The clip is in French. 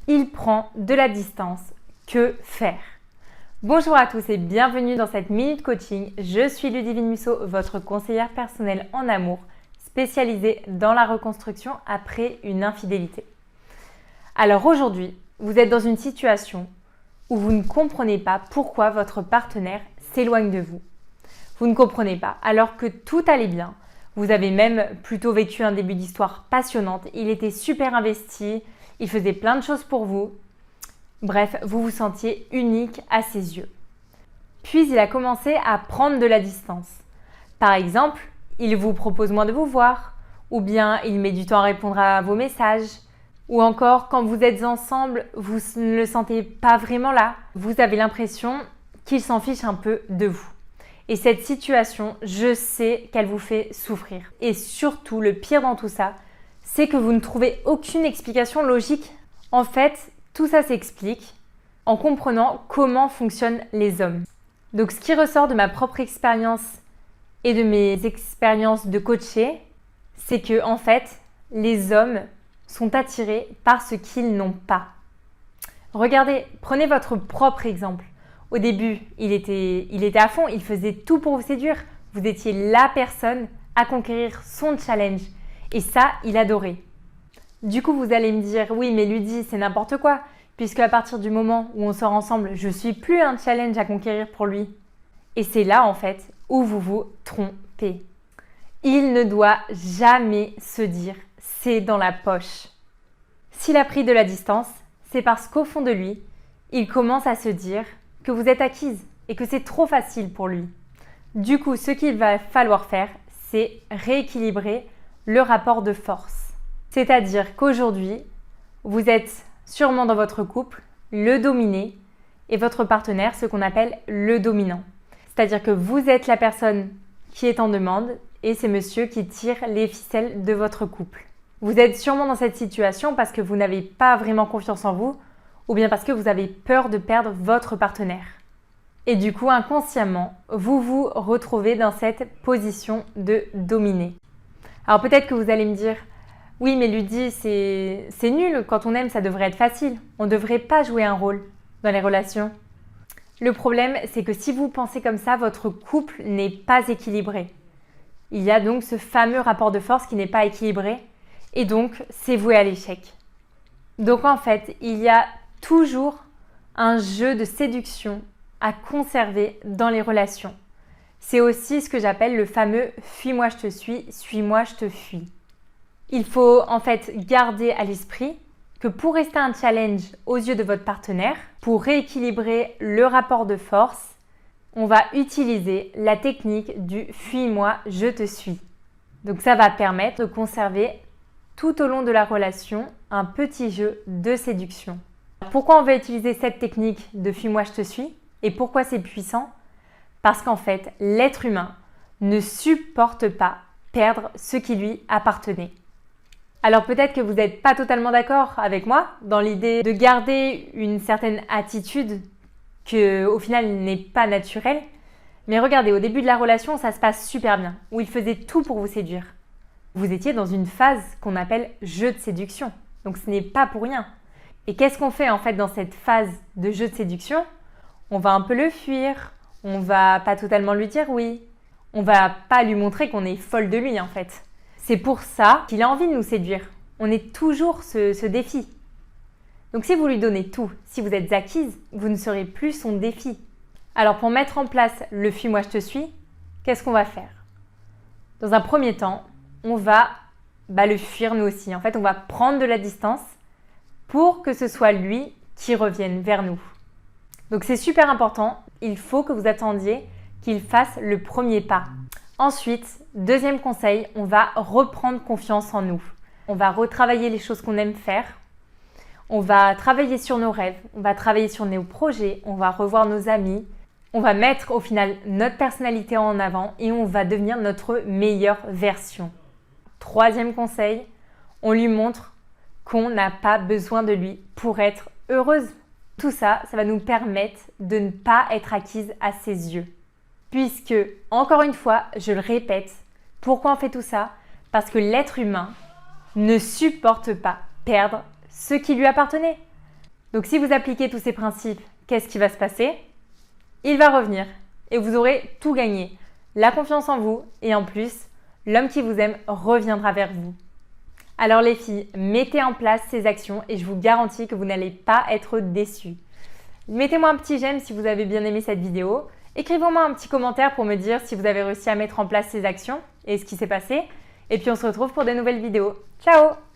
Il prend de la distance. Que faire? Bonjour à tous et bienvenue dans cette Minute Coaching. Je suis Ludivine Musso, votre conseillère personnelle en amour, spécialisée dans la reconstruction après une infidélité. Alors aujourd'hui, vous êtes dans une situation où vous ne comprenez pas pourquoi votre partenaire s'éloigne de vous. Vous ne comprenez pas, alors que tout allait bien. Vous avez même plutôt vécu un début d'histoire passionnante. Il était super investi, il faisait plein de choses pour vous. Bref, vous vous sentiez unique à ses yeux. Puis il a commencé à prendre de la distance. Par exemple, il vous propose moins de vous voir, ou bien il met du temps à répondre à vos messages, ou encore quand vous êtes ensemble, vous ne le sentez pas vraiment là. Vous avez l'impression qu'il s'en fiche un peu de vous. Et cette situation, je sais qu'elle vous fait souffrir. Et surtout, le pire dans tout ça, c'est que vous ne trouvez aucune explication logique. En fait, tout ça s'explique en comprenant comment fonctionnent les hommes. Donc ce qui ressort de ma propre expérience et de mes expériences de coacher, c'est que en fait, les hommes sont attirés par ce qu'ils n'ont pas. Regardez, prenez votre propre exemple. Au début, il était à fond, il faisait tout pour vous séduire. Vous étiez la personne à conquérir son challenge. Et ça, il adorait. Du coup, vous allez me dire, oui, mais Ludie, c'est n'importe quoi. Puisque à partir du moment où on sort ensemble, je suis plus un challenge à conquérir pour lui. Et c'est là, en fait, où vous vous trompez. Il ne doit jamais se dire, c'est dans la poche. S'il a pris de la distance, c'est parce qu'au fond de lui, il commence à se dire que vous êtes acquise et que c'est trop facile pour lui. Du coup, ce qu'il va falloir faire, c'est rééquilibrer le rapport de force. C'est-à-dire qu'aujourd'hui, vous êtes sûrement dans votre couple le dominé et votre partenaire ce qu'on appelle le dominant. C'est-à-dire que vous êtes la personne qui est en demande et c'est monsieur qui tire les ficelles de votre couple. Vous êtes sûrement dans cette situation parce que vous n'avez pas vraiment confiance en vous ou bien parce que vous avez peur de perdre votre partenaire. Et du coup, inconsciemment, vous vous retrouvez dans cette position de dominer. Alors peut-être que vous allez me dire, oui mais Ludie, c'est nul, quand on aime ça devrait être facile. On ne devrait pas jouer un rôle dans les relations. Le problème, c'est que si vous pensez comme ça, votre couple n'est pas équilibré. Il y a donc ce fameux rapport de force qui n'est pas équilibré et donc c'est voué à l'échec. Donc en fait, il y a toujours un jeu de séduction à conserver dans les relations. C'est aussi ce que j'appelle le fameux « fuis-moi je te suis-moi je te fuis ». Il faut en fait garder à l'esprit que pour rester un challenge aux yeux de votre partenaire, pour rééquilibrer le rapport de force, on va utiliser la technique du « fuis-moi, je te suis ». Donc ça va permettre de conserver tout au long de la relation un petit jeu de séduction. Pourquoi on va utiliser cette technique de « fuis-moi, je te suis » et pourquoi c'est puissant? Parce qu'en fait, l'être humain ne supporte pas perdre ce qui lui appartenait. Alors peut-être que vous n'êtes pas totalement d'accord avec moi dans l'idée de garder une certaine attitude qui au final n'est pas naturelle. Mais regardez, au début de la relation, ça se passe super bien, où il faisait tout pour vous séduire. Vous étiez dans une phase qu'on appelle jeu de séduction, donc ce n'est pas pour rien. Et qu'est-ce qu'on fait en fait dans cette phase de jeu de séduction? On va un peu le fuir, on va pas totalement lui dire oui, on va pas lui montrer qu'on est folle de lui en fait. C'est pour ça qu'il a envie de nous séduire. On est toujours ce défi. Donc si vous lui donnez tout, si vous êtes acquise, vous ne serez plus son défi. Alors pour mettre en place le fuis-moi je te suis, qu'est-ce qu'on va faire? Dans un premier temps, on va le fuir nous aussi. En fait, on va prendre de la distance pour que ce soit lui qui revienne vers nous. Donc c'est super important, il faut que vous attendiez qu'il fasse le premier pas. Ensuite, deuxième conseil, on va reprendre confiance en nous. On va retravailler les choses qu'on aime faire. On va travailler sur nos rêves, on va travailler sur nos projets, on va revoir nos amis. On va mettre au final notre personnalité en avant et on va devenir notre meilleure version. Troisième conseil, on lui montre qu'on n'a pas besoin de lui pour être heureuse. Tout ça, ça va nous permettre de ne pas être acquise à ses yeux. Puisque, encore une fois, je le répète, pourquoi on fait tout ça? Parce que l'être humain ne supporte pas perdre ce qui lui appartenait. Donc si vous appliquez tous ces principes, qu'est-ce qui va se passer? Il va revenir et vous aurez tout gagné. La confiance en vous et en plus, l'homme qui vous aime reviendra vers vous. Alors les filles, mettez en place ces actions et je vous garantis que vous n'allez pas être déçus. Mettez-moi un petit j'aime si vous avez bien aimé cette vidéo. Écrivez-moi un petit commentaire pour me dire si vous avez réussi à mettre en place ces actions et ce qui s'est passé. Et puis on se retrouve pour de nouvelles vidéos. Ciao!